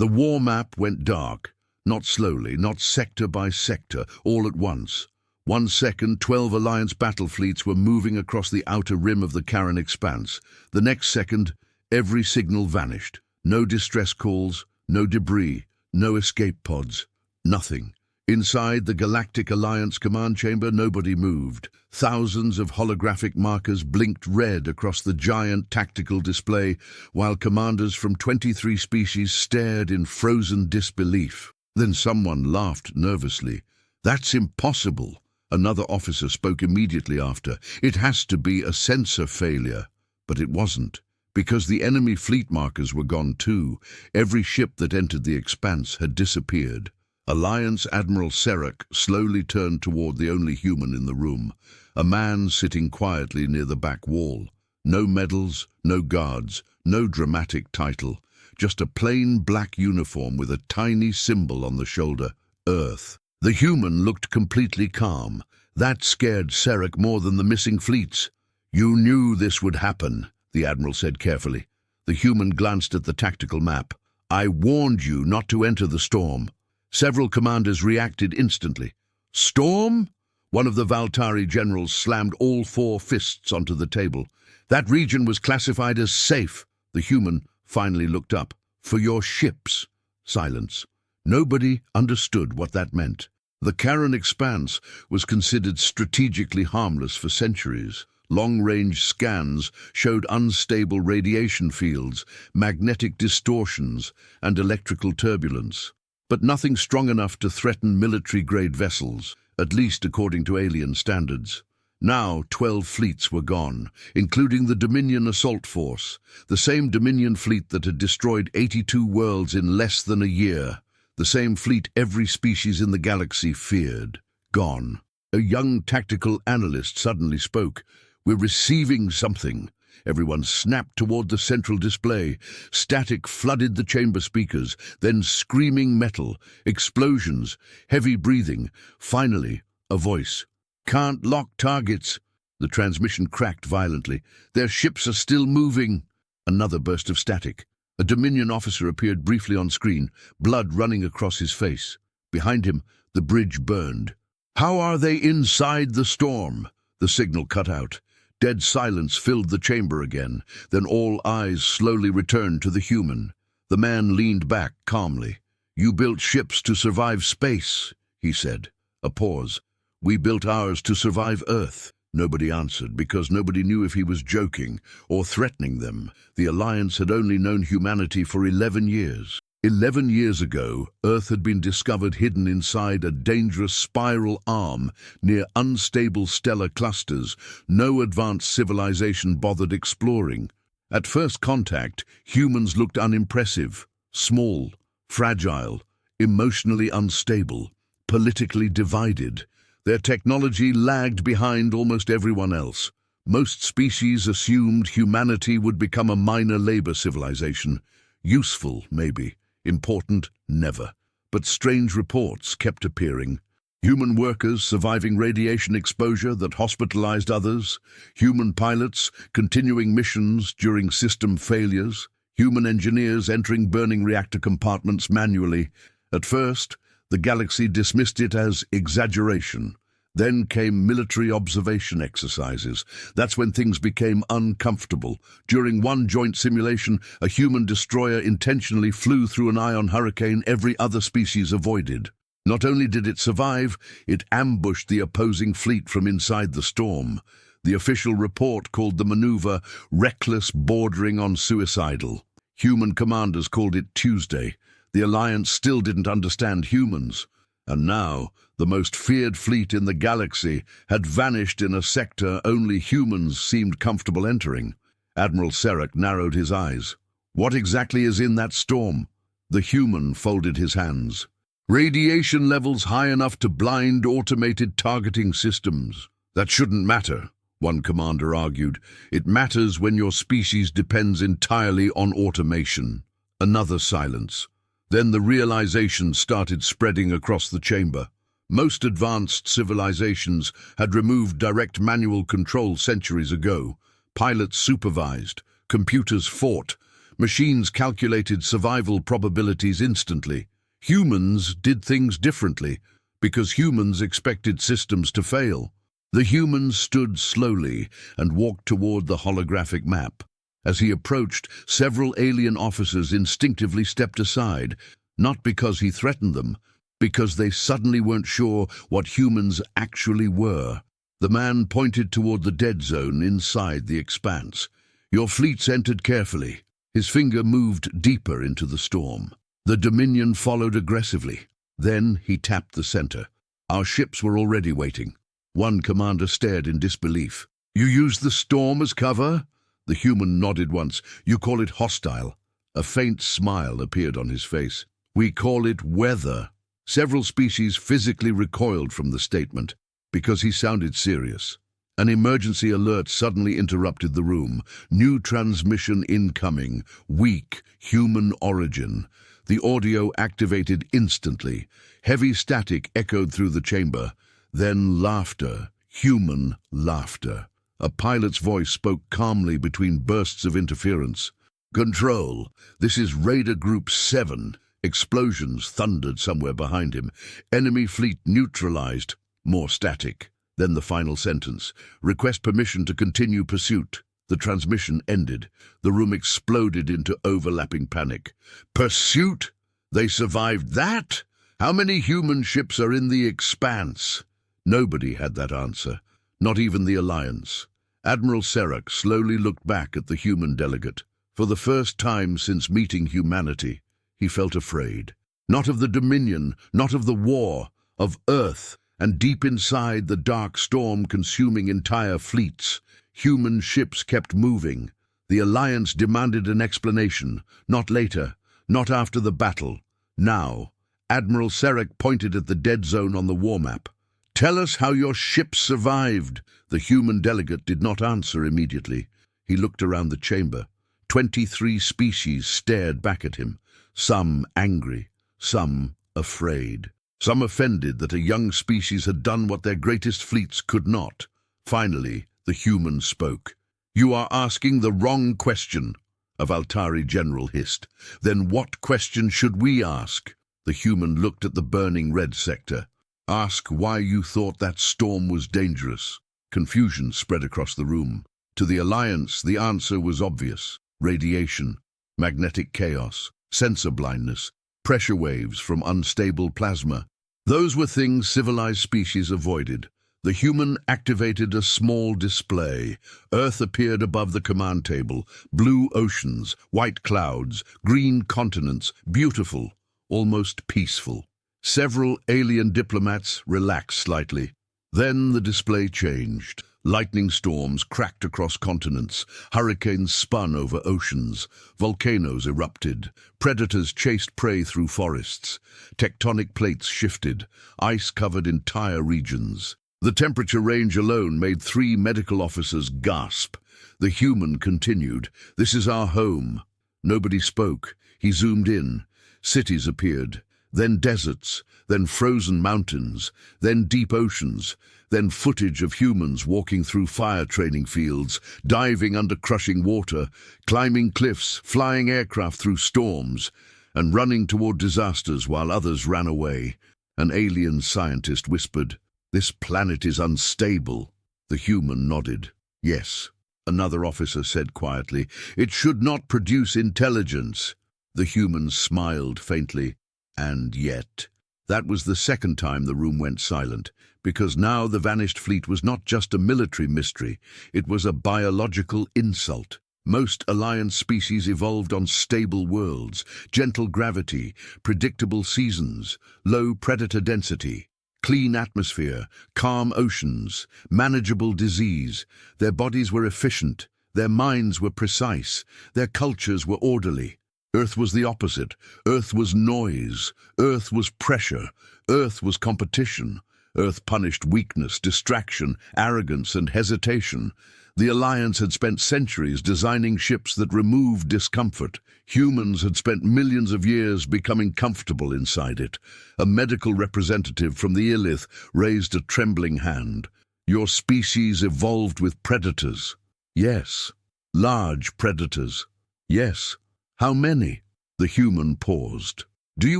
The war map went dark, not slowly, not sector by sector, all at once. 1 second, 12 Alliance battle fleets were moving across the outer rim of the Karen expanse. The next second, every signal vanished. No distress calls, no debris, no escape pods, nothing. Inside the Galactic Alliance command chamber, nobody moved. Thousands of holographic markers blinked red across the giant tactical display, while commanders from 23 species stared in frozen disbelief. Then someone laughed nervously. "That's impossible," another officer spoke immediately after. "It has to be a sensor failure." But it wasn't, because the enemy fleet markers were gone too. Every ship that entered the expanse had disappeared. Alliance Admiral Serek slowly turned toward the only human in the room, a man sitting quietly near the back wall. No medals, no guards, no dramatic title, just a plain black uniform with a tiny symbol on the shoulder, Earth. The human looked completely calm. That scared Serek more than the missing fleets. "You knew this would happen," the Admiral said carefully. The human glanced at the tactical map. "I warned you not to enter the storm." Several commanders reacted instantly. "Storm?" One of the Valtari generals slammed all 4 fists onto the table. "That region was classified as safe." The human finally looked up. "For your ships." Silence. Nobody understood what that meant. The Karen expanse was considered strategically harmless for centuries. Long-range scans showed unstable radiation fields, magnetic distortions, and electrical turbulence. But nothing strong enough to threaten military-grade vessels, at least according to alien standards. Now 12 fleets were gone, including the Dominion assault force, the same Dominion fleet that had destroyed 82 worlds in less than a year, the same fleet every species in the galaxy feared. Gone. A young tactical analyst suddenly spoke. "We're receiving something." Everyone snapped toward the central display. Static flooded the chamber speakers, then screaming metal, explosions, heavy breathing. Finally, a voice. "Can't lock targets." The transmission cracked violently. "Their ships are still moving." Another burst of static. A Dominion officer appeared briefly on screen, blood running across his face. Behind him, the bridge burned. "How are they inside the storm?" The signal cut out. Dead silence filled the chamber again. Then all eyes slowly returned to the human. The man leaned back calmly. "You built ships to survive space," he said. A pause. "We built ours to survive Earth." Nobody answered, because nobody knew if he was joking or threatening them. The Alliance had only known humanity for 11 years. 11 years ago, Earth had been discovered hidden inside a dangerous spiral arm near unstable stellar clusters no advanced civilization bothered exploring. At first contact, humans looked unimpressive, small, fragile, emotionally unstable, politically divided. Their technology lagged behind almost everyone else. Most species assumed humanity would become a minor labor civilization. Useful, maybe. Important, never. But strange reports kept appearing. Human workers surviving radiation exposure that hospitalized others. Human pilots continuing missions during system failures. Human engineers entering burning reactor compartments manually. At first, the galaxy dismissed it as exaggeration. Then came military observation exercises. That's when things became uncomfortable. During one joint simulation, a human destroyer intentionally flew through an ion hurricane every other species avoided. Not only did it survive, it ambushed the opposing fleet from inside the storm. The official report called the maneuver reckless, bordering on suicidal. Human commanders called it Tuesday. The Alliance still didn't understand humans. And now, the most feared fleet in the galaxy had vanished in a sector only humans seemed comfortable entering. Admiral Serek narrowed his eyes. "What exactly is in that storm?" The human folded his hands. "Radiation levels high enough to blind automated targeting systems." "That shouldn't matter," one commander argued. "It matters when your species depends entirely on automation." Another silence. Then the realization started spreading across the chamber. Most advanced civilizations had removed direct manual control centuries ago. Pilots supervised, computers fought. Machines calculated survival probabilities instantly. Humans did things differently because humans expected systems to fail. The human stood slowly and walked toward the holographic map. As he approached, several alien officers instinctively stepped aside, not because he threatened them, because they suddenly weren't sure what humans actually were. The man pointed toward the dead zone inside the expanse. "Your fleets entered carefully." His finger moved deeper into the storm. The Dominion followed aggressively. Then he tapped the center. "Our ships were already waiting." One commander stared in disbelief. "You used the storm as cover?" The human nodded once. "You call it hostile." A faint smile appeared on his face. "We call it weather." Several species physically recoiled from the statement because he sounded serious. An emergency alert suddenly interrupted the room. "New transmission incoming. Weak. Human origin." The audio activated instantly. Heavy static echoed through the chamber. Then laughter. Human laughter. A pilot's voice spoke calmly between bursts of interference. "Control, this is Raider Group 7. Explosions thundered somewhere behind him. "Enemy fleet neutralized." More static. Then the final sentence. "Request permission to continue pursuit." The transmission ended. The room exploded into overlapping panic. "Pursuit? They survived that? How many human ships are in the expanse?" Nobody had that answer, not even the Alliance. Admiral Serak slowly looked back at the human delegate. For the first time since meeting humanity, he felt afraid. Not of the Dominion, not of the war, of Earth, and deep inside the dark storm consuming entire fleets. Human ships kept moving. The Alliance demanded an explanation, not later, not after the battle. Now, Admiral Serak pointed at the dead zone on the war map. "Tell us how your ship survived." The human delegate did not answer immediately. He looked around the chamber. 23 species stared back at him, some angry, some afraid, some offended that a young species had done what their greatest fleets could not. Finally, the human spoke. "You are asking the wrong question," a Valtari general hissed. "Then what question should we ask?" The human looked at the burning red sector. "Ask why you thought that storm was dangerous." Confusion spread across the room. To the Alliance, the answer was obvious. Radiation, magnetic chaos, sensor blindness, pressure waves from unstable plasma. Those were things civilized species avoided. The human activated a small display. Earth appeared above the command table. Blue oceans, white clouds, green continents, beautiful, almost peaceful. Several alien diplomats relaxed slightly. Then the display changed. Lightning storms cracked across continents. Hurricanes spun over oceans. Volcanoes erupted. Predators chased prey through forests. Tectonic plates shifted. Ice covered entire regions. The temperature range alone made 3 medical officers gasp. The human continued. "This is our home." Nobody spoke. He zoomed in. Cities appeared. Then deserts, then frozen mountains, then deep oceans, then footage of humans walking through fire training fields, diving under crushing water, climbing cliffs, flying aircraft through storms, and running toward disasters while others ran away. An alien scientist whispered, "This planet is unstable." The human nodded. "Yes." Another officer said quietly, "It should not produce intelligence." The human smiled faintly. And yet, that was the second time the room went silent, because now the vanished fleet was not just a military mystery, it was a biological insult. Most Alliance species evolved on stable worlds, gentle gravity, predictable seasons, low predator density, clean atmosphere, calm oceans, manageable disease. Their bodies were efficient, their minds were precise, their cultures were orderly. Earth was the opposite. Earth was noise. Earth was pressure. Earth was competition. Earth punished weakness, distraction, arrogance, and hesitation. The Alliance had spent centuries designing ships that removed discomfort. Humans had spent millions of years becoming comfortable inside it. A medical representative from the Illith raised a trembling hand. "Your species evolved with predators." "Yes." "Large predators." "Yes." How many? The human paused. Do you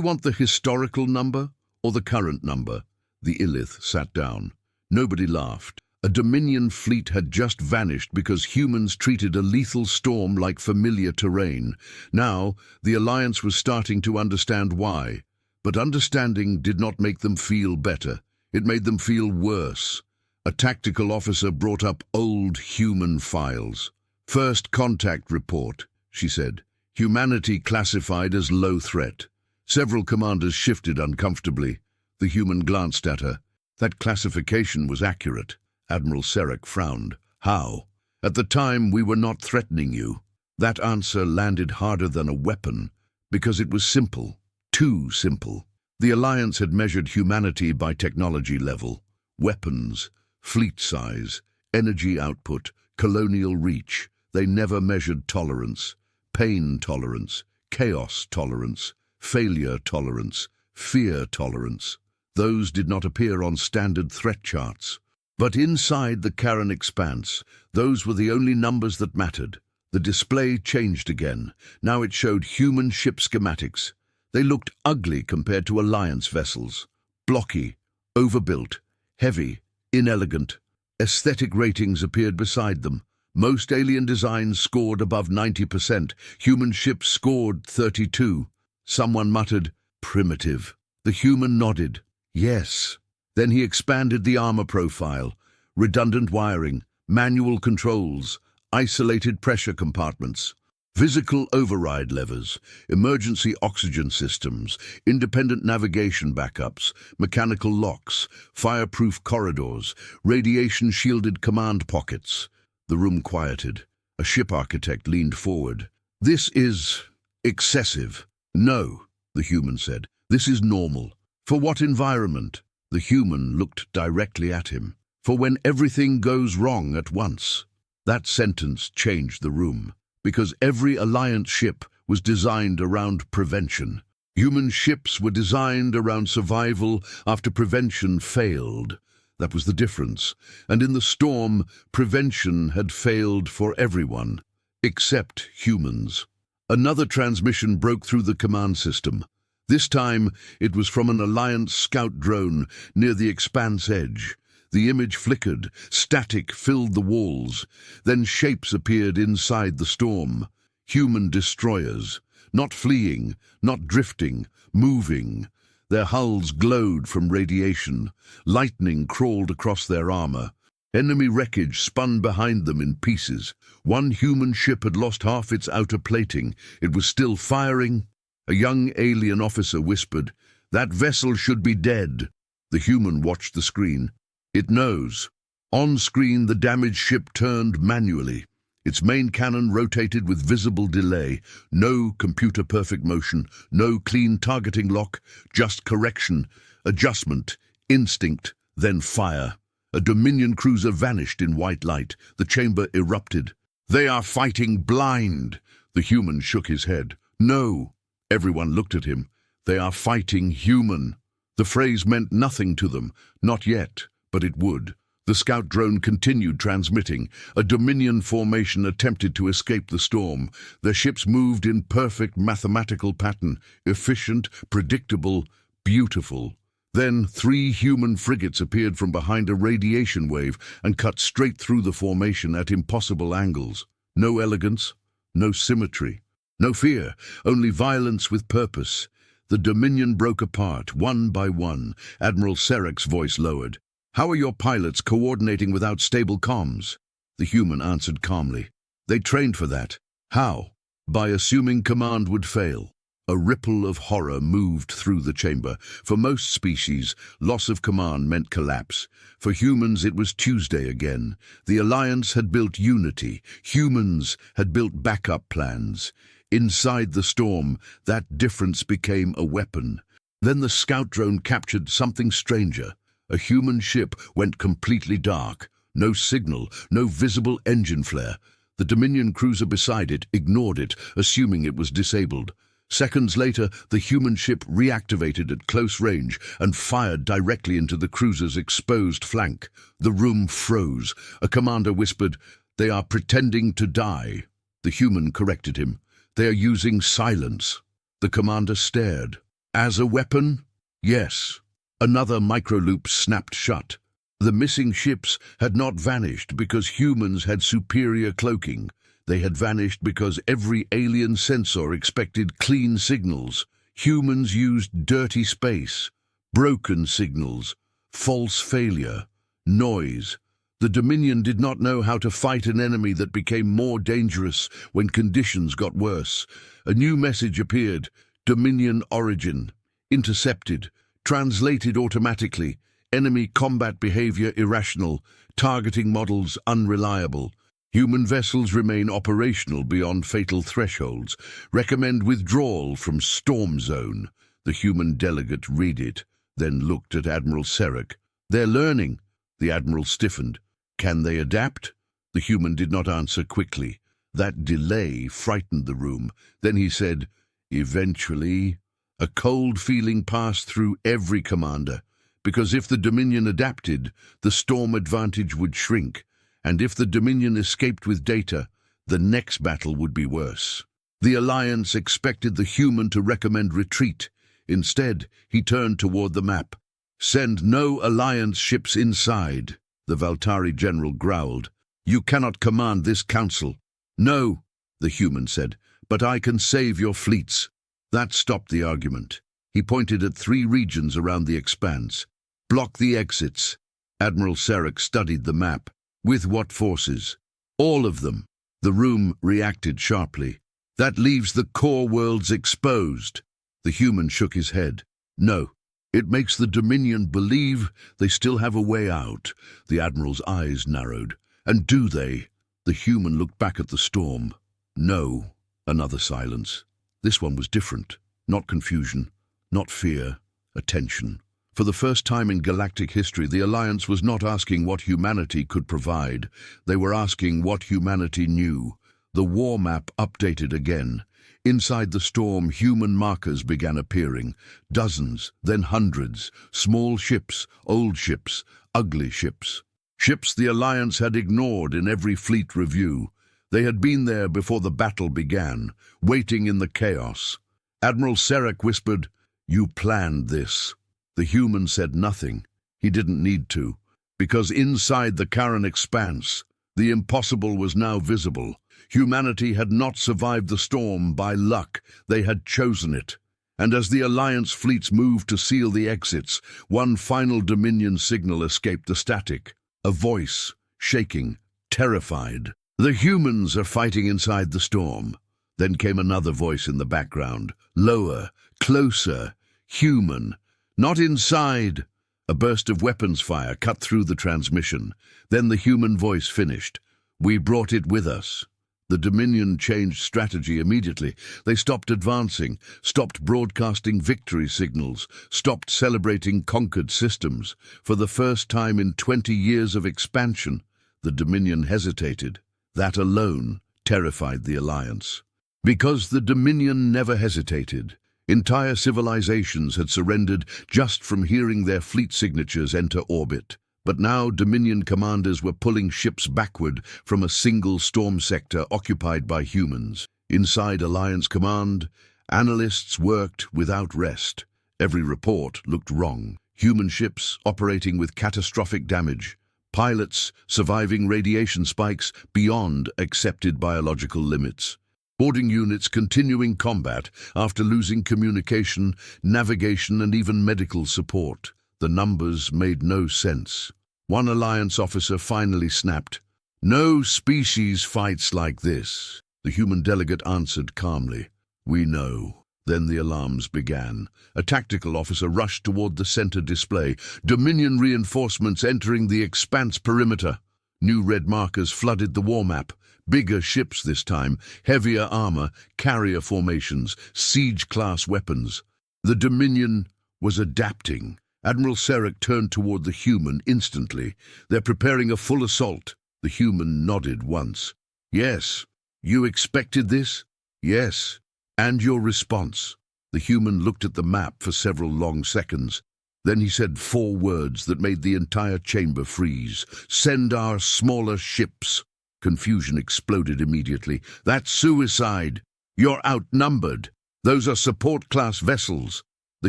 want the historical number or the current number? The Illith sat down. Nobody laughed. A Dominion fleet had just vanished because humans treated a lethal storm like familiar terrain. Now, the Alliance was starting to understand why. But understanding did not make them feel better. It made them feel worse. A tactical officer brought up old human files. First contact report, she said. Humanity classified as low threat. Several commanders shifted uncomfortably. The human glanced at her. That classification was accurate. Admiral Serek frowned. How? At the time, we were not threatening you. That answer landed harder than a weapon, because it was simple. Too simple. The Alliance had measured humanity by technology level. Weapons, fleet size, energy output, colonial reach. They never measured tolerance. Pain tolerance, chaos tolerance, failure tolerance, fear tolerance. Those did not appear on standard threat charts. But inside the Karen expanse, those were the only numbers that mattered. The display changed again. Now it showed human ship schematics. They looked ugly compared to Alliance vessels. Blocky, overbuilt, heavy, inelegant. Aesthetic ratings appeared beside them. Most alien designs scored above 90%. Human ships scored 32. Someone muttered, primitive. The human nodded. Yes. Then he expanded the armor profile. Redundant wiring, manual controls, isolated pressure compartments, physical override levers, emergency oxygen systems, independent navigation backups, mechanical locks, fireproof corridors, radiation-shielded command pockets. The room quieted. A ship architect leaned forward. This is excessive. No, the human said. This is normal. For what environment? The human looked directly at him. For when everything goes wrong at once. That sentence changed the room, because every Alliance ship was designed around prevention. Human ships were designed around survival after prevention failed. That was the difference. And in the storm, prevention had failed for everyone, except humans. Another transmission broke through the command system. This time, it was from an Alliance scout drone near the expanse edge. The image flickered, static filled the walls. Then shapes appeared inside the storm. Human destroyers, not fleeing, not drifting, moving. Their hulls glowed from radiation. Lightning crawled across their armor. Enemy wreckage spun behind them in pieces. One human ship had lost half its outer plating. It was still firing. A young alien officer whispered, "That vessel should be dead." The human watched the screen. It knows. On screen, the damaged ship turned manually. Its main cannon rotated with visible delay. No computer-perfect motion, no clean targeting lock, just correction, adjustment, instinct, then fire. A Dominion cruiser vanished in white light. The chamber erupted. "They are fighting blind." The human shook his head. "No." Everyone looked at him. "They are fighting human." The phrase meant nothing to them. Not yet, but it would. The scout drone continued transmitting. A Dominion formation attempted to escape the storm. Their ships moved in perfect mathematical pattern, efficient, predictable, beautiful. Then 3 human frigates appeared from behind a radiation wave and cut straight through the formation at impossible angles. No elegance, no symmetry, no fear, only violence with purpose. The Dominion broke apart, one by one. Admiral Serek's voice lowered. "How are your pilots coordinating without stable comms?" The human answered calmly. "They trained for that." "How?" "By assuming command would fail." A ripple of horror moved through the chamber. For most species, loss of command meant collapse. For humans, it was Tuesday again. The Alliance had built unity. Humans had built backup plans. Inside the storm, that difference became a weapon. Then the scout drone captured something stranger. A human ship went completely dark. No signal, no visible engine flare. The Dominion cruiser beside it ignored it, assuming it was disabled. Seconds later, the human ship reactivated at close range and fired directly into the cruiser's exposed flank. The room froze. A commander whispered, "They are pretending to die." The human corrected him. They are using silence. The commander stared. As a weapon? Yes. Another microloop snapped shut. The missing ships had not vanished because humans had superior cloaking. They had vanished because every alien sensor expected clean signals. Humans used dirty space, broken signals, false failure, noise. The Dominion did not know how to fight an enemy that became more dangerous when conditions got worse. A new message appeared: Dominion origin, intercepted, translated automatically, enemy combat behavior irrational, targeting models unreliable. Human vessels remain operational beyond fatal thresholds. Recommend withdrawal from storm zone. The human delegate read it, then looked at Admiral Serek. They're learning. The Admiral stiffened. Can they adapt? The human did not answer quickly. That delay frightened the room. Then he said, eventually. A cold feeling passed through every commander, because if the Dominion adapted, the storm advantage would shrink, and if the Dominion escaped with data, the next battle would be worse. The Alliance expected the human to recommend retreat. Instead, he turned toward the map. Send no Alliance ships inside, the Valtari general growled. You cannot command this council. No, the human said, but I can save your fleets. That stopped the argument. He pointed at 3 regions around the expanse. Block the exits. Admiral Serek studied the map. With what forces? All of them. The room reacted sharply. That leaves the core worlds exposed. The human shook his head. No. It makes the Dominion believe they still have a way out. The Admiral's eyes narrowed. And do they? The human looked back at the storm. No. Another silence. This one was different. Not confusion, not fear, attention. For the first time in galactic history, the Alliance was not asking what humanity could provide. They were asking what humanity knew. The war map updated again. Inside the storm, human markers began appearing. Dozens, then hundreds. Small ships, old ships, ugly ships. Ships the Alliance had ignored in every fleet review. They had been there before the battle began, waiting in the chaos. Admiral Serek whispered, "You planned this." The human said nothing. He didn't need to, because inside the Karen expanse, the impossible was now visible. Humanity had not survived the storm by luck. They had chosen it. And as the Alliance fleets moved to seal the exits, one final Dominion signal escaped the static. A voice, shaking, terrified. The humans are fighting inside the storm. Then came another voice in the background. Lower, closer, human. Not inside. A burst of weapons fire cut through the transmission. Then the human voice finished. We brought it with us. The Dominion changed strategy immediately. They stopped advancing, stopped broadcasting victory signals, stopped celebrating conquered systems. For the first time in 20 years of expansion, the Dominion hesitated. That alone terrified the Alliance. Because the Dominion never hesitated. Entire civilizations had surrendered just from hearing their fleet signatures enter orbit. But now Dominion commanders were pulling ships backward from a single storm sector occupied by humans. Inside Alliance Command, analysts worked without rest. Every report looked wrong. Human ships operating with catastrophic damage. Pilots surviving radiation spikes beyond accepted biological limits. Boarding units continuing combat after losing communication, navigation, and even medical support. The numbers made no sense. One Alliance officer finally snapped, "No species fights like this." The human delegate answered calmly, "We know." Then the alarms began. A tactical officer rushed toward the center display. Dominion reinforcements entering the expanse perimeter. New red markers flooded the war map. Bigger ships this time, heavier armor, carrier formations, siege-class weapons. The Dominion was adapting. Admiral Serek turned toward the human instantly. "They're preparing a full assault." The human nodded once. "Yes. You expected this?" "Yes. And your response?" The human looked at the map for several long seconds. Then he said 4 words that made the entire chamber freeze. "Send our smaller ships." Confusion exploded immediately. "That's suicide." You're outnumbered. Those are support-class vessels. The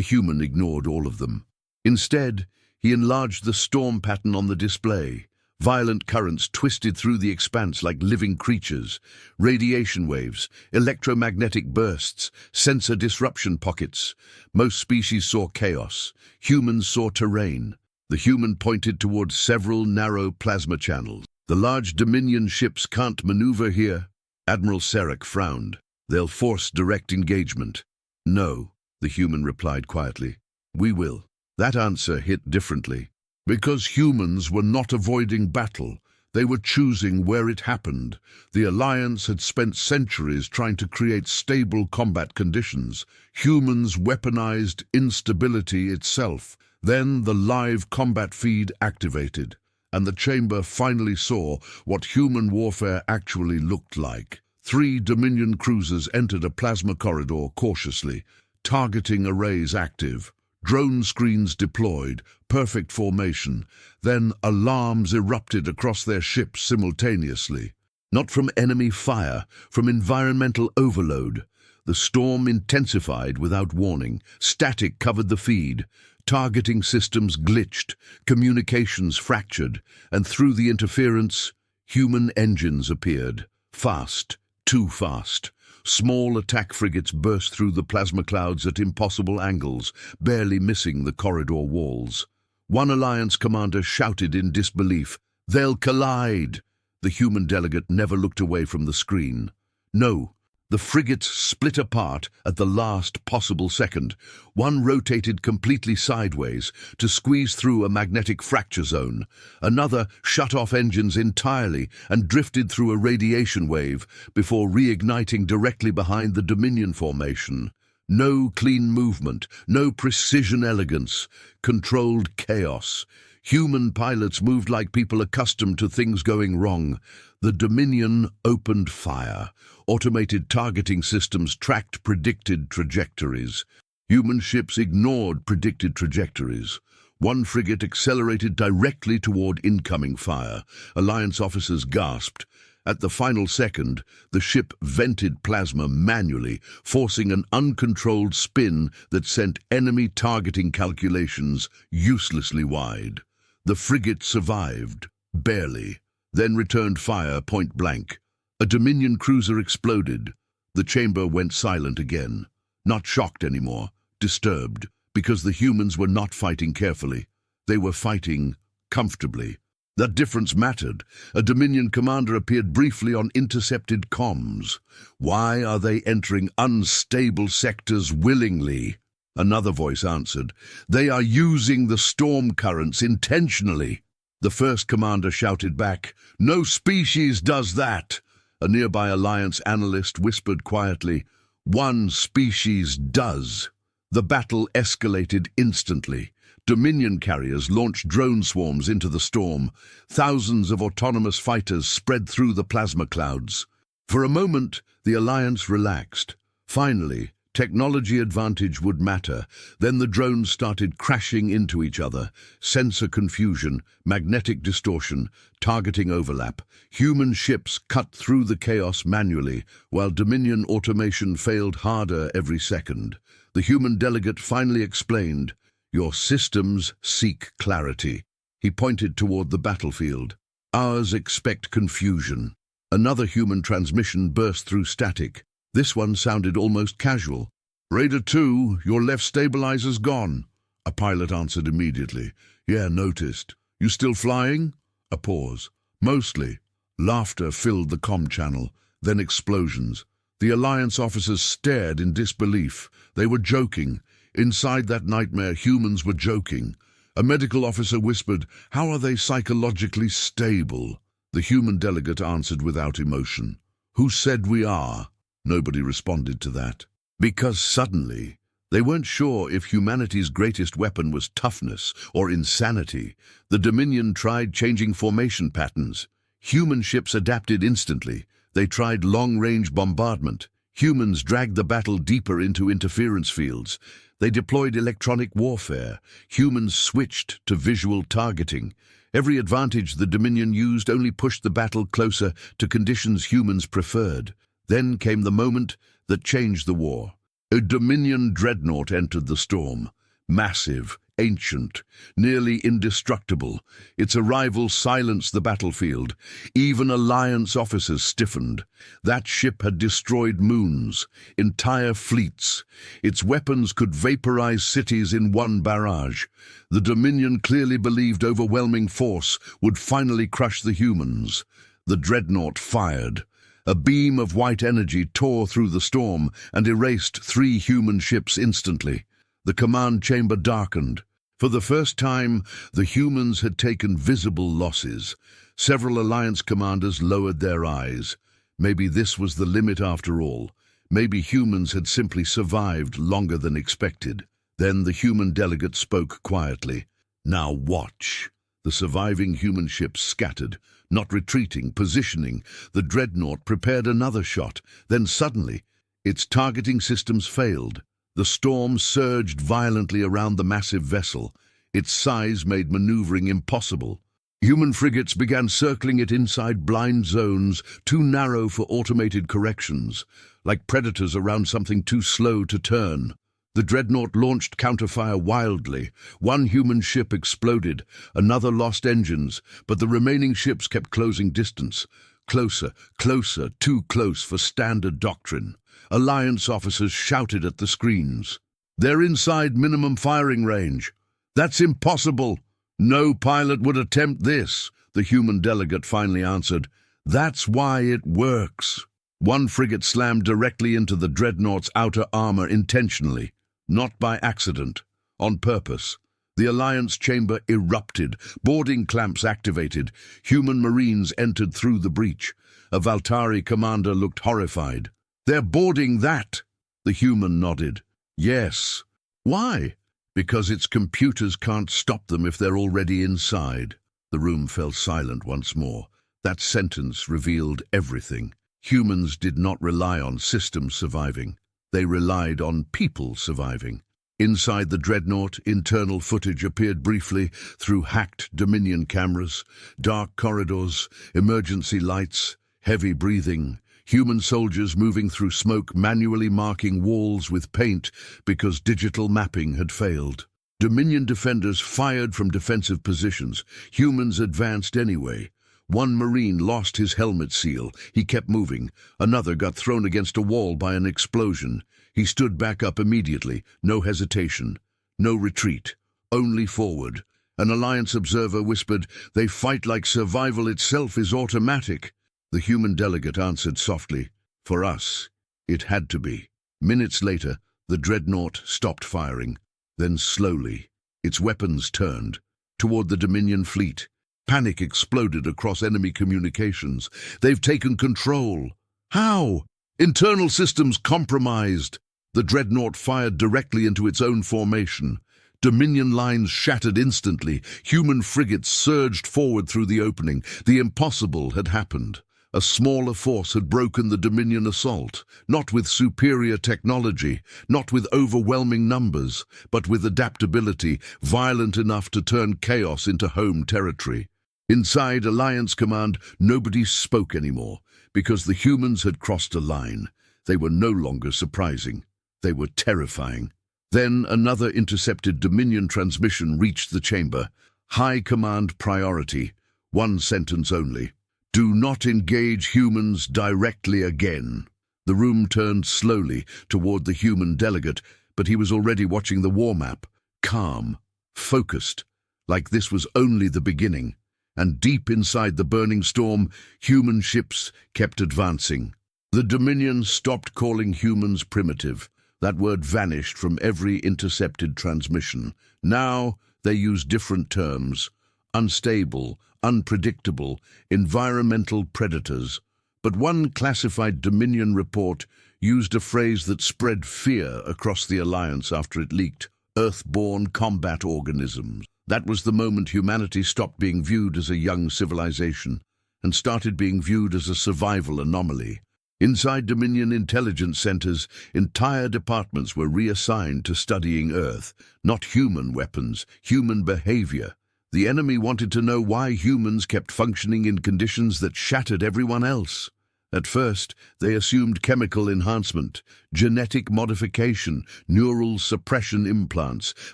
human ignored all of them. Instead, he enlarged the storm pattern on the display. Violent currents twisted through the expanse like living creatures. Radiation waves, electromagnetic bursts, sensor disruption pockets. Most species saw chaos. Humans saw terrain. The human pointed towards several narrow plasma channels. The large Dominion ships can't maneuver here. Admiral Sarek frowned. They'll force direct engagement. No, the human replied quietly. We will. That answer hit differently. Because humans were not avoiding battle, they were choosing where it happened. The Alliance had spent centuries trying to create stable combat conditions. Humans weaponized instability itself. Then the live combat feed activated, and the chamber finally saw what human warfare actually looked like. 3 Dominion cruisers entered a plasma corridor cautiously, targeting arrays active. Drone screens deployed, perfect formation. Then alarms erupted across their ships simultaneously. Not from enemy fire, from environmental overload. The storm intensified without warning. Static covered the feed. Targeting systems glitched, communications fractured, and through the interference, human engines appeared. Fast, too fast. Small attack frigates burst through the plasma clouds at impossible angles, barely missing the corridor walls. One Alliance commander shouted in disbelief, "They'll collide!" The human delegate never looked away from the screen. No, the frigates split apart at the last possible second. One rotated completely sideways to squeeze through a magnetic fracture zone. Another shut off engines entirely and drifted through a radiation wave before reigniting directly behind the Dominion formation. No clean movement, no precision elegance, controlled chaos. Human pilots moved like people accustomed to things going wrong. The Dominion opened fire. Automated targeting systems tracked predicted trajectories. Human ships ignored predicted trajectories. One frigate accelerated directly toward incoming fire. Alliance officers gasped. At the final second, the ship vented plasma manually, forcing an uncontrolled spin that sent enemy targeting calculations uselessly wide. The frigate survived, barely, then returned fire point blank. A Dominion cruiser exploded. The chamber went silent again. Not shocked anymore, disturbed, because the humans were not fighting carefully. They were fighting comfortably. That difference mattered. A Dominion commander appeared briefly on intercepted comms. Why are they entering unstable sectors willingly? Another voice answered. They are using the storm currents intentionally. The first commander shouted back, "No species does that." A nearby Alliance analyst whispered quietly, "One species does." The battle escalated instantly. Dominion carriers launched drone swarms into the storm. Thousands of autonomous fighters spread through the plasma clouds. For a moment, the Alliance relaxed. Finally, technology advantage would matter. Then the drones started crashing into each other. Sensor confusion, magnetic distortion, targeting overlap. Human ships cut through the chaos manually, while Dominion automation failed harder every second. The human delegate finally explained, "Your systems seek clarity." He pointed toward the battlefield. "Ours expect confusion." Another human transmission burst through static. This one sounded almost casual. "Raider 2, your left stabilizer's gone." A pilot answered immediately. "Yeah, noticed. You still flying?" A pause. "Mostly." Laughter filled the comm channel, then explosions. The Alliance officers stared in disbelief. They were joking. Inside that nightmare, humans were joking. A medical officer whispered, "How are they psychologically stable?" The human delegate answered without emotion. "Who said we are?" Nobody responded to that. Because suddenly, they weren't sure if humanity's greatest weapon was toughness or insanity. The Dominion tried changing formation patterns. Human ships adapted instantly. They tried long-range bombardment. Humans dragged the battle deeper into interference fields. They deployed electronic warfare. Humans switched to visual targeting. Every advantage the Dominion used only pushed the battle closer to conditions humans preferred. Then came the moment that changed the war. A Dominion dreadnought entered the storm. Massive, ancient, nearly indestructible. Its arrival silenced the battlefield. Even Alliance officers stiffened. That ship had destroyed moons, entire fleets. Its weapons could vaporize cities in one barrage. The Dominion clearly believed overwhelming force would finally crush the humans. The dreadnought fired. A beam of white energy tore through the storm and erased 3 human ships instantly. The command chamber darkened. For the first time, the humans had taken visible losses. Several Alliance commanders lowered their eyes. Maybe this was the limit after all. Maybe humans had simply survived longer than expected. Then the human delegate spoke quietly. "Now watch." The surviving human ships scattered, not retreating, positioning. The dreadnought prepared another shot. Then suddenly, its targeting systems failed. The storm surged violently around the massive vessel. Its size made maneuvering impossible. Human frigates began circling it inside blind zones, too narrow for automated corrections, like predators around something too slow to turn. The dreadnought launched counterfire wildly. One human ship exploded, another lost engines, but the remaining ships kept closing distance. Closer, closer, too close for standard doctrine. Alliance officers shouted at the screens. "They're inside minimum firing range." "That's impossible. No pilot would attempt this," the human delegate finally answered. "That's why it works." One frigate slammed directly into the dreadnought's outer armor intentionally. Not by accident, on purpose. The Alliance chamber erupted, boarding clamps activated. Human Marines entered through the breach. A Valtari commander looked horrified. "They're boarding that!" The human nodded. "Yes." "Why?" "Because its computers can't stop them if they're already inside." The room fell silent once more. That sentence revealed everything. Humans did not rely on systems surviving. They relied on people surviving. Inside the dreadnought, internal footage appeared briefly through hacked Dominion cameras. Dark corridors, emergency lights, heavy breathing. Human soldiers moving through smoke, manually marking walls with paint because digital mapping had failed. Dominion defenders fired from defensive positions. Humans advanced anyway. One Marine lost his helmet seal. He kept moving. Another got thrown against a wall by an explosion. He stood back up immediately. No hesitation. No retreat. Only forward. An Alliance observer whispered, "They fight like survival itself is automatic." The human delegate answered softly, "For us, it had to be." Minutes later, the dreadnought stopped firing. Then slowly, its weapons turned toward the Dominion fleet. Panic exploded across enemy communications. "They've taken control." "How?" "Internal systems compromised." The dreadnought fired directly into its own formation. Dominion lines shattered instantly. Human frigates surged forward through the opening. The impossible had happened. A smaller force had broken the Dominion assault, not with superior technology, not with overwhelming numbers, but with adaptability violent enough to turn chaos into home territory. Inside Alliance Command, nobody spoke anymore, because the humans had crossed a line. They were no longer surprising. They were terrifying. Then another intercepted Dominion transmission reached the chamber. High Command priority. One sentence only. "Do not engage humans directly again." The room turned slowly toward the human delegate, but he was already watching the war map. Calm, focused, like this was only the beginning. And deep inside the burning storm, human ships kept advancing. The Dominion stopped calling humans primitive. That word vanished from every intercepted transmission. Now they used different terms: unstable, unpredictable, environmental predators. But one classified Dominion report used a phrase that spread fear across the Alliance after it leaked: Earth-born combat organisms. That was the moment humanity stopped being viewed as a young civilization and started being viewed as a survival anomaly. Inside Dominion intelligence centers, entire departments were reassigned to studying Earth, not human weapons, human behavior. The enemy wanted to know why humans kept functioning in conditions that shattered everyone else. At first, they assumed chemical enhancement, genetic modification, neural suppression implants,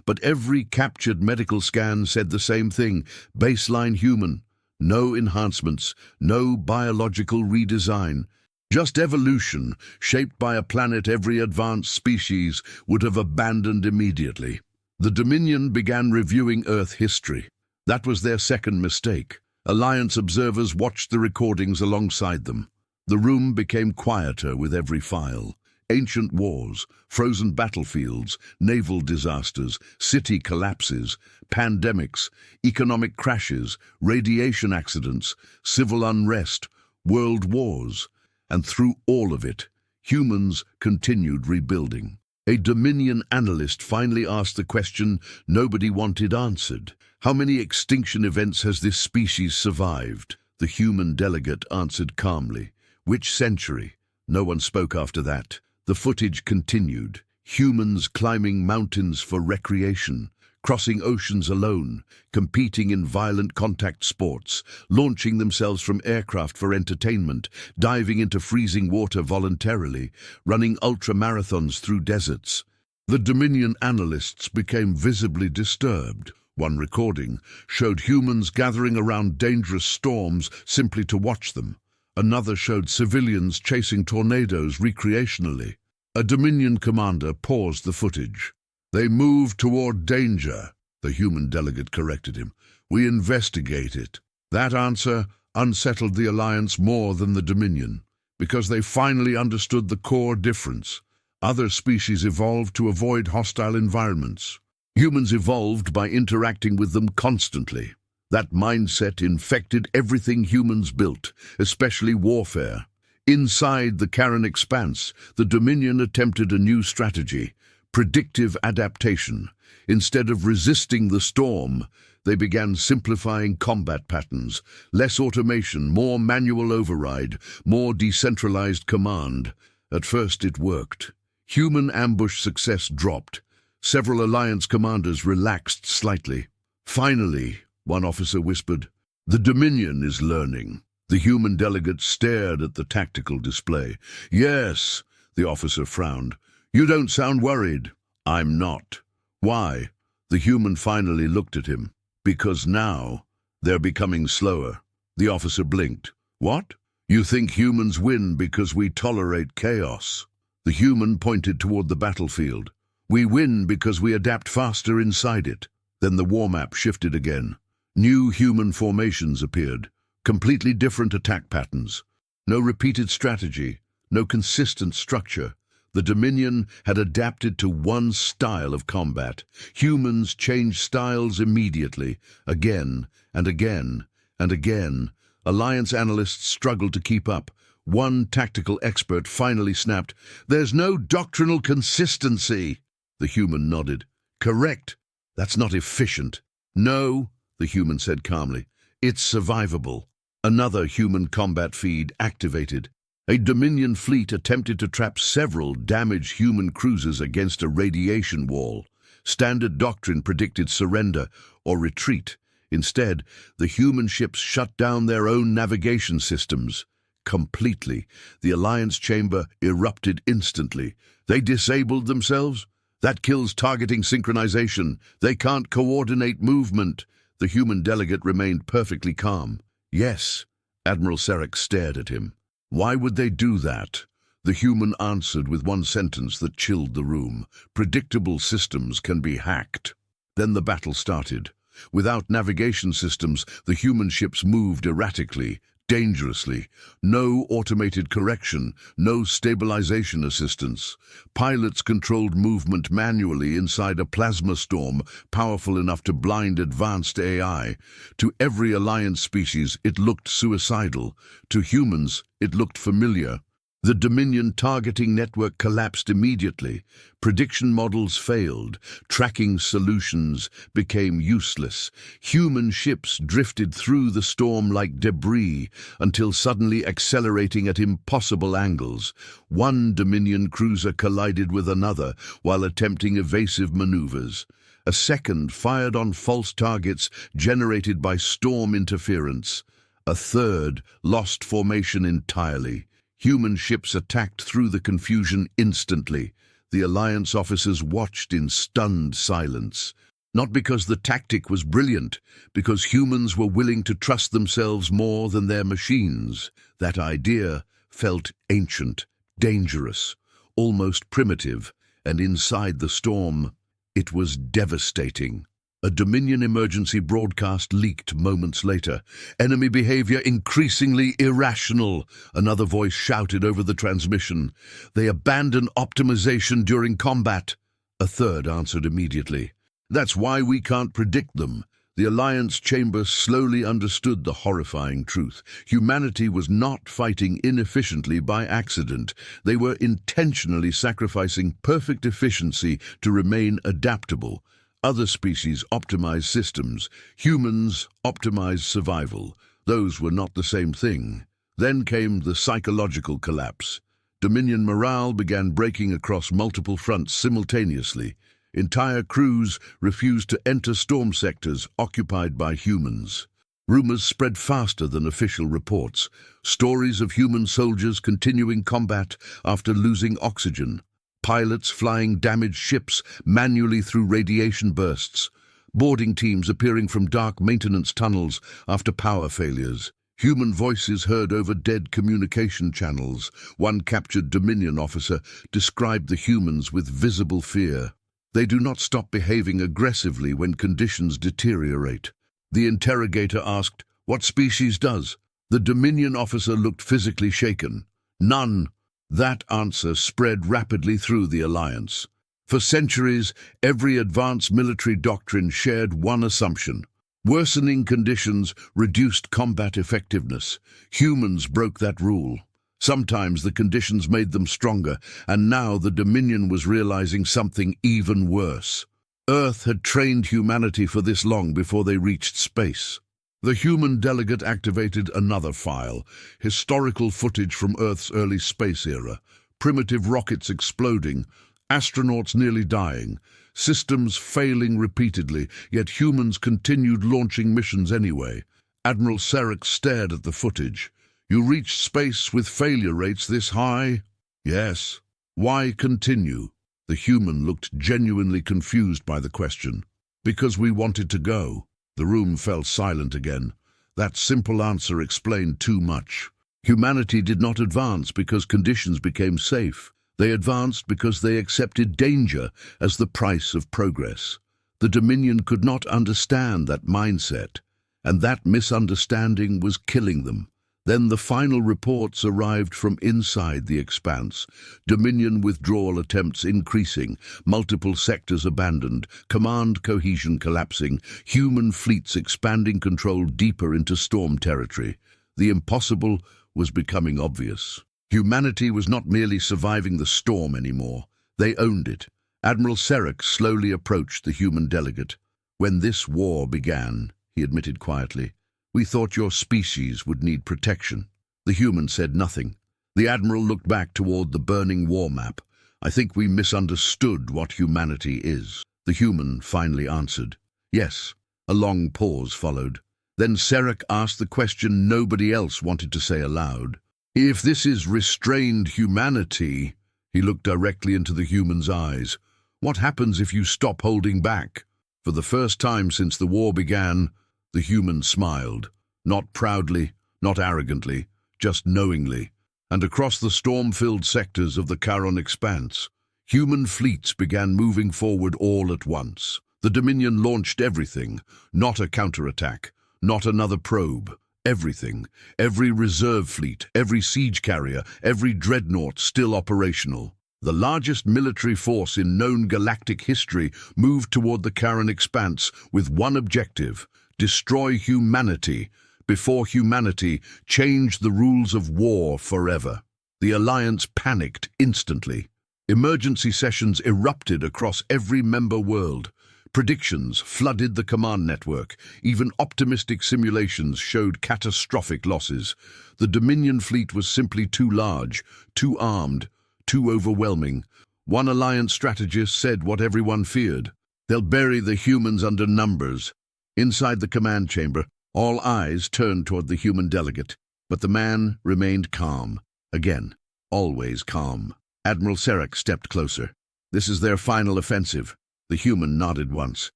but every captured medical scan said the same thing: baseline human. No enhancements, no biological redesign. Just evolution, shaped by a planet every advanced species would have abandoned immediately. The Dominion began reviewing Earth history. That was their second mistake. Alliance observers watched the recordings alongside them. The room became quieter with every file. Ancient wars, frozen battlefields, naval disasters, city collapses, pandemics, economic crashes, radiation accidents, civil unrest, world wars. And through all of it, humans continued rebuilding. A Dominion analyst finally asked the question nobody wanted answered. How many extinction events has this species survived? The human delegate answered calmly. Which century? No one spoke after that. The footage continued. Humans climbing mountains for recreation, crossing oceans alone, competing in violent contact sports, launching themselves from aircraft for entertainment, diving into freezing water voluntarily, running ultra-marathons through deserts. The Dominion analysts became visibly disturbed. One recording showed humans gathering around dangerous storms simply to watch them. Another showed civilians chasing tornadoes recreationally. A Dominion commander paused the footage. "They move toward danger," the human delegate corrected him. "We investigate it." That answer unsettled the Alliance more than the Dominion, because they finally understood the core difference. Other species evolved to avoid hostile environments. Humans evolved by interacting with them constantly. That mindset infected everything humans built, especially warfare. Inside the Karen expanse, the Dominion attempted a new strategy: predictive adaptation. Instead of resisting the storm, they began simplifying combat patterns. Less automation, more manual override, more decentralized command. At first it worked. Human ambush success dropped. Several Alliance commanders relaxed slightly. Finally, one officer whispered, "The Dominion is learning." The human delegate stared at the tactical display. "Yes," the officer frowned. "You don't sound worried." "I'm not." "Why?" The human finally looked at him. "Because now, they're becoming slower." The officer blinked. "What? You think humans win because we tolerate chaos?" The human pointed toward the battlefield. "We win because we adapt faster inside it." Then the war map shifted again. New human formations appeared. Completely different attack patterns. No repeated strategy, no consistent structure. The Dominion had adapted to one style of combat. Humans changed styles immediately, again and again and again. Alliance analysts struggled to keep up. One tactical expert finally snapped, "There's no doctrinal consistency." The human nodded. "Correct. That's not efficient." "No," the human said calmly. "It's survivable." Another human combat feed activated. A Dominion fleet attempted to trap several damaged human cruisers against a radiation wall. Standard doctrine predicted surrender or retreat. Instead, the human ships shut down their own navigation systems. Completely. The Alliance chamber erupted instantly. They disabled themselves? That kills targeting synchronization. They can't coordinate movement. The human delegate remained perfectly calm. "Yes." Admiral Sarek stared at him. "Why would they do that?" The human answered with one sentence that chilled the room. "Predictable systems can be hacked." Then the battle started. Without navigation systems, the human ships moved erratically, dangerously. No automated correction, no stabilization assistance. Pilots controlled movement manually inside a plasma storm, powerful enough to blind advanced AI. To every Alliance species, it looked suicidal. To humans, it looked familiar. The Dominion targeting network collapsed immediately. Prediction models failed. Tracking solutions became useless. Human ships drifted through the storm like debris until suddenly accelerating at impossible angles. One Dominion cruiser collided with another while attempting evasive maneuvers. A second fired on false targets generated by storm interference. A third lost formation entirely. Human ships attacked through the confusion instantly. The Alliance officers watched in stunned silence. Not because the tactic was brilliant, because humans were willing to trust themselves more than their machines. That idea felt ancient, dangerous, almost primitive, and inside the storm, it was devastating. A Dominion emergency broadcast leaked moments later. Enemy behavior increasingly irrational. Another voice shouted over the transmission. They abandon optimization during combat. A third answered immediately. That's why we can't predict them. The Alliance chamber slowly understood the horrifying truth. Humanity was not fighting inefficiently by accident. They were intentionally sacrificing perfect efficiency to remain adaptable. Other species optimized systems. Humans optimized survival. Those were not the same thing. Then came the psychological collapse. Dominion morale began breaking across multiple fronts simultaneously. Entire crews refused to enter storm sectors occupied by humans. Rumors spread faster than official reports. Stories of human soldiers continuing combat after losing oxygen. Pilots flying damaged ships manually through radiation bursts. Boarding teams appearing from dark maintenance tunnels after power failures. Human voices heard over dead communication channels. One captured Dominion officer described the humans with visible fear. They do not stop behaving aggressively when conditions deteriorate. The interrogator asked, "What species does?" The Dominion officer looked physically shaken. "None." That answer spread rapidly through the Alliance. For centuries, every advanced military doctrine shared one assumption. Worsening conditions reduced combat effectiveness. Humans broke that rule. Sometimes the conditions made them stronger, and now the Dominion was realizing something even worse. Earth had trained humanity for this long before they reached space. The human delegate activated another file, historical footage from Earth's early space era, primitive rockets exploding, astronauts nearly dying, systems failing repeatedly, yet humans continued launching missions anyway. Admiral Sarek stared at the footage. "You reached space with failure rates this high?" "Yes." "Why continue?" The human looked genuinely confused by the question. "Because we wanted to go." The room fell silent again. That simple answer explained too much. Humanity did not advance because conditions became safe. They advanced because they accepted danger as the price of progress. The Dominion could not understand that mindset, and that misunderstanding was killing them. Then the final reports arrived from inside the expanse. Dominion withdrawal attempts increasing, multiple sectors abandoned, command cohesion collapsing, human fleets expanding control deeper into storm territory. The impossible was becoming obvious. Humanity was not merely surviving the storm anymore. They owned it. Admiral Sarek slowly approached the human delegate. "When this war began," he admitted quietly, "we thought your species would need protection." The human said nothing. The Admiral looked back toward the burning war map. "I think we misunderstood what humanity is." The human finally answered, "Yes." A long pause followed. Then Sarek asked the question nobody else wanted to say aloud. "If this is restrained humanity," he looked directly into the human's eyes, "what happens if you stop holding back?" For the first time since the war began, the human smiled, not proudly, not arrogantly, just knowingly. And across the storm-filled sectors of the Charon expanse, human fleets began moving forward all at once. The Dominion launched everything, not a counterattack, not another probe. Everything, every reserve fleet, every siege carrier, every dreadnought still operational. The largest military force in known galactic history moved toward the Charon expanse with one objective: destroy humanity before humanity changed the rules of war forever. The Alliance panicked instantly. Emergency sessions erupted across every member world. Predictions flooded the command network. Even optimistic simulations showed catastrophic losses. The Dominion fleet was simply too large, too armed, too overwhelming. One Alliance strategist said what everyone feared: "They'll bury the humans under numbers." Inside the command chamber, all eyes turned toward the human delegate, but the man remained calm. Again, always calm. Admiral Sarek stepped closer. This is their final offensive. The human nodded once.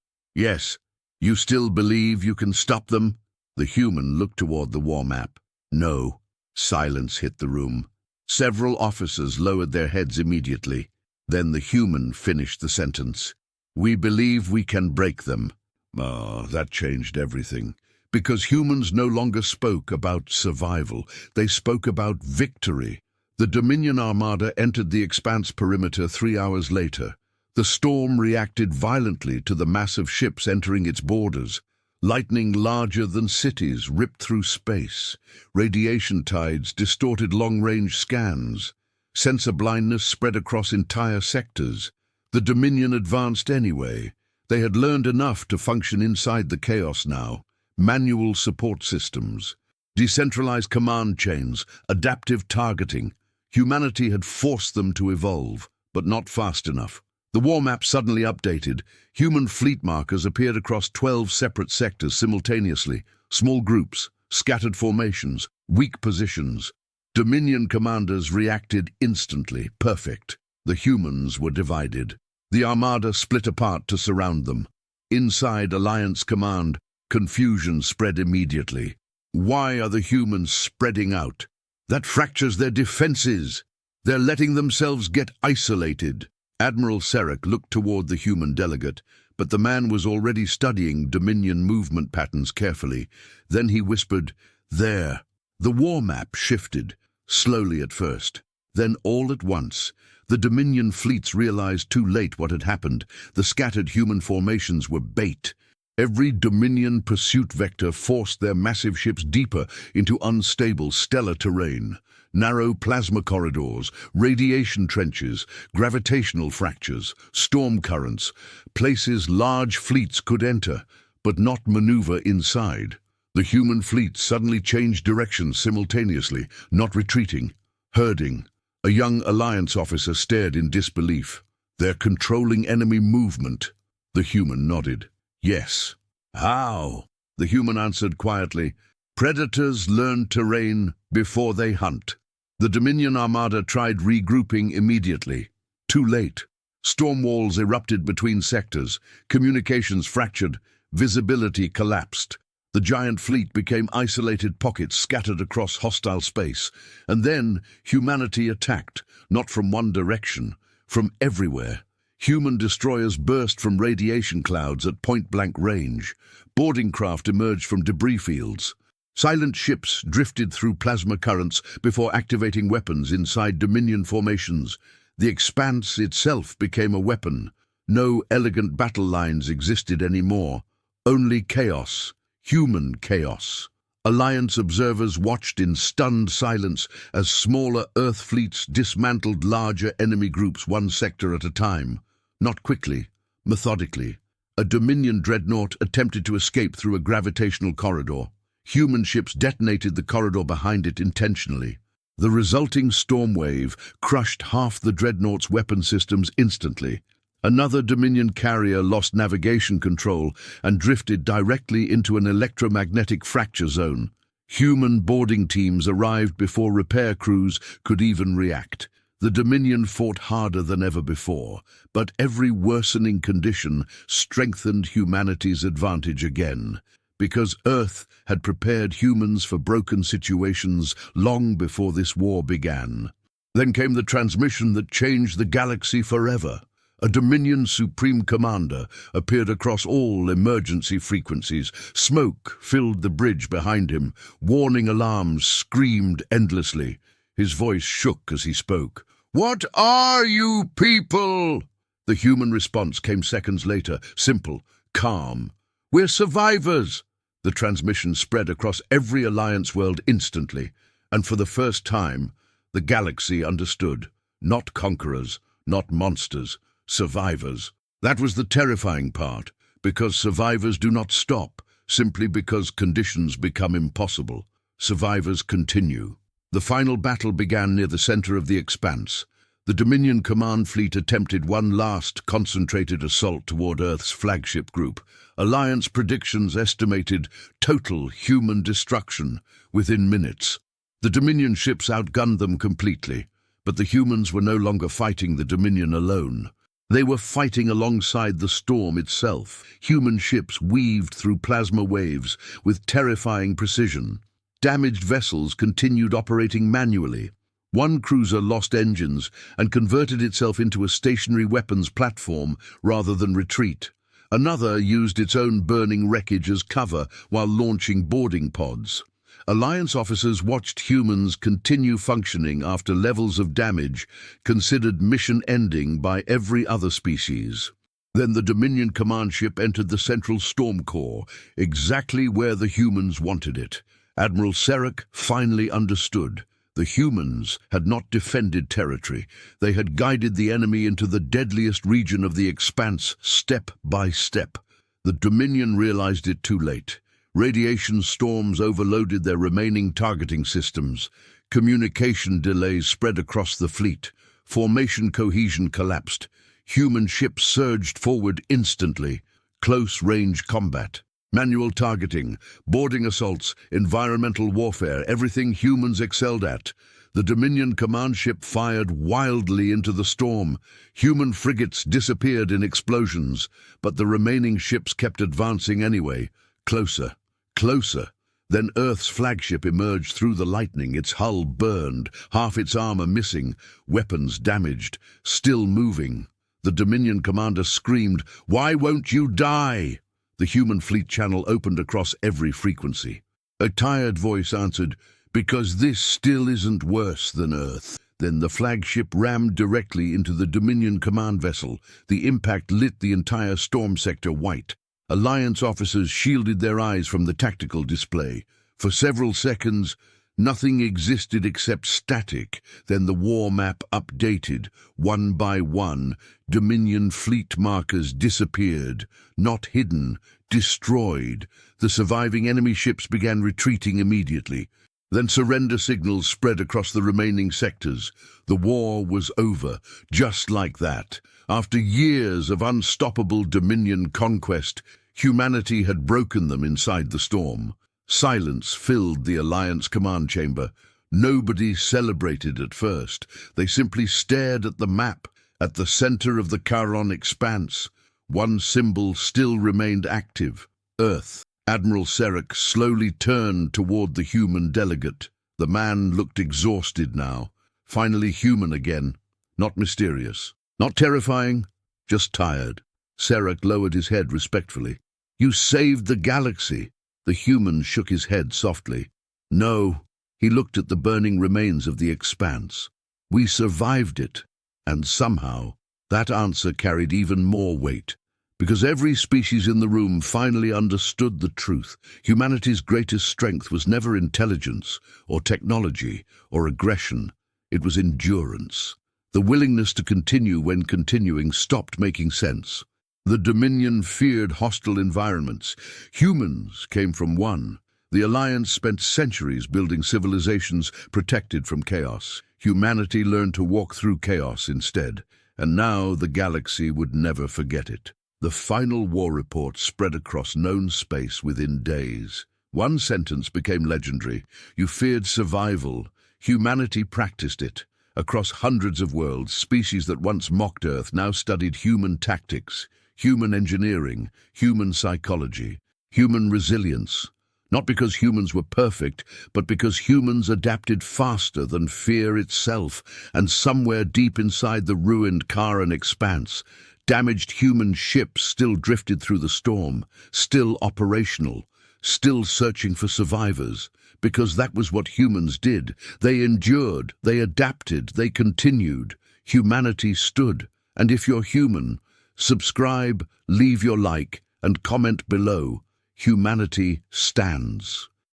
Yes. You still believe you can stop them? The human looked toward the war map. No. Silence hit the room. Several officers lowered their heads immediately. Then the human finished the sentence. We believe we can break them. That changed everything. Because humans no longer spoke about survival. They spoke about victory. The Dominion Armada entered the Expanse perimeter 3 hours later. The storm reacted violently to the massive ships entering its borders. Lightning larger than cities ripped through space. Radiation tides distorted long-range scans. Sensor blindness spread across entire sectors. The Dominion advanced anyway. They had learned enough to function inside the chaos now. Manual support systems, decentralized command chains, adaptive targeting. Humanity had forced them to evolve, but not fast enough. The war map suddenly updated. Human fleet markers appeared across 12 separate sectors simultaneously. Small groups, scattered formations, weak positions. Dominion commanders reacted instantly. Perfect. The humans were divided. The Armada split apart to surround them. Inside Alliance Command, confusion spread immediately. Why are the humans spreading out? That fractures their defenses. They're letting themselves get isolated. Admiral Sarek looked toward the human delegate, but the man was already studying Dominion movement patterns carefully. Then he whispered, "There." The war map shifted, slowly at first. Then all at once, the Dominion fleets realized too late what had happened. The scattered human formations were bait. Every Dominion pursuit vector forced their massive ships deeper into unstable stellar terrain. Narrow plasma corridors, radiation trenches, gravitational fractures, storm currents, places large fleets could enter, but not maneuver inside. The human fleet suddenly changed direction simultaneously, not retreating, herding. A young Alliance officer stared in disbelief. They're controlling enemy movement. The human nodded. Yes. How? The human answered quietly. Predators learn terrain before they hunt. The Dominion Armada tried regrouping immediately. Too late. Storm walls erupted between sectors. Communications fractured. Visibility collapsed. The giant fleet became isolated pockets scattered across hostile space. And then humanity attacked, not from one direction, from everywhere. Human destroyers burst from radiation clouds at point-blank range. Boarding craft emerged from debris fields. Silent ships drifted through plasma currents before activating weapons inside Dominion formations. The Expanse itself became a weapon. No elegant battle lines existed anymore. Only chaos. Human chaos. Alliance observers watched in stunned silence as smaller Earth fleets dismantled larger enemy groups one sector at a time. Not quickly, methodically. A Dominion dreadnought attempted to escape through a gravitational corridor. Human ships detonated the corridor behind it intentionally. The resulting storm wave crushed half the dreadnought's weapon systems instantly. Another Dominion carrier lost navigation control and drifted directly into an electromagnetic fracture zone. Human boarding teams arrived before repair crews could even react. The Dominion fought harder than ever before, but every worsening condition strengthened humanity's advantage again. Because Earth had prepared humans for broken situations long before this war began. Then came the transmission that changed the galaxy forever. A Dominion Supreme Commander appeared across all emergency frequencies. Smoke filled the bridge behind him. Warning alarms screamed endlessly. His voice shook as he spoke. "What are you people?" The human response came seconds later, simple, calm. "We're survivors." The transmission spread across every Alliance world instantly, and for the first time, the galaxy understood. Not conquerors, not monsters, survivors. That was the terrifying part, because survivors do not stop, simply because conditions become impossible. Survivors continue. The final battle began near the center of the Expanse. The Dominion Command Fleet attempted one last concentrated assault toward Earth's flagship group. Alliance predictions estimated total human destruction within minutes. The Dominion ships outgunned them completely, but the humans were no longer fighting the Dominion alone. They were fighting alongside the storm itself. Human ships weaved through plasma waves with terrifying precision. Damaged vessels continued operating manually. One cruiser lost engines and converted itself into a stationary weapons platform rather than retreat. Another used its own burning wreckage as cover while launching boarding pods. Alliance officers watched humans continue functioning after levels of damage considered mission-ending by every other species. Then the Dominion command ship entered the central storm core, exactly where the humans wanted it. Admiral Sarek finally understood. The humans had not defended territory. They had guided the enemy into the deadliest region of the expanse, step by step. The Dominion realized it too late. Radiation storms overloaded their remaining targeting systems. Communication delays spread across the fleet. Formation cohesion collapsed. Human ships surged forward instantly. Close-range combat. Manual targeting, boarding assaults, environmental warfare, everything humans excelled at. The Dominion command ship fired wildly into the storm. Human frigates disappeared in explosions, but the remaining ships kept advancing anyway. Closer, closer. Then Earth's flagship emerged through the lightning, its hull burned, half its armor missing, weapons damaged, still moving. The Dominion commander screamed, "Why won't you die?" The human fleet channel opened across every frequency. A tired voice answered, "Because this still isn't worse than Earth." Then the flagship rammed directly into the Dominion command vessel. The impact lit the entire storm sector white. Alliance officers shielded their eyes from the tactical display. For several seconds, nothing existed except static. Then the war map updated. One by one, Dominion fleet markers disappeared. Not hidden, destroyed. The surviving enemy ships began retreating immediately. Then surrender signals spread across the remaining sectors. The war was over, just like that. After years of unstoppable Dominion conquest, humanity had broken them inside the storm. Silence filled the Alliance command chamber. Nobody celebrated at first. They simply stared at the map, at the center of the Charon expanse. One symbol still remained active: Earth. Admiral Sarek slowly turned toward the human delegate. The man looked exhausted now. Finally human again. Not mysterious. Not terrifying. Just tired. Sarek lowered his head respectfully. "You saved the galaxy." The human shook his head softly. "No." He looked at the burning remains of the expanse. "We survived it." And somehow, that answer carried even more weight. Because every species in the room finally understood the truth. Humanity's greatest strength was never intelligence, or technology, or aggression. It was endurance. The willingness to continue when continuing stopped making sense. The Dominion feared hostile environments. Humans came from one. The Alliance spent centuries building civilizations protected from chaos. Humanity learned to walk through chaos instead, and now the galaxy would never forget it. The final war report spread across known space within days. One sentence became legendary: "You feared survival. Humanity practiced it." Across hundreds of worlds, species that once mocked Earth now studied human tactics, human engineering, human psychology, human resilience. Not because humans were perfect, but because humans adapted faster than fear itself. And somewhere deep inside the ruined Charon expanse, damaged human ships still drifted through the storm, still operational, still searching for survivors. Because that was what humans did. They endured, they adapted, they continued. Humanity stood. And if you're human, subscribe, leave your like, and comment below. Humanity stands.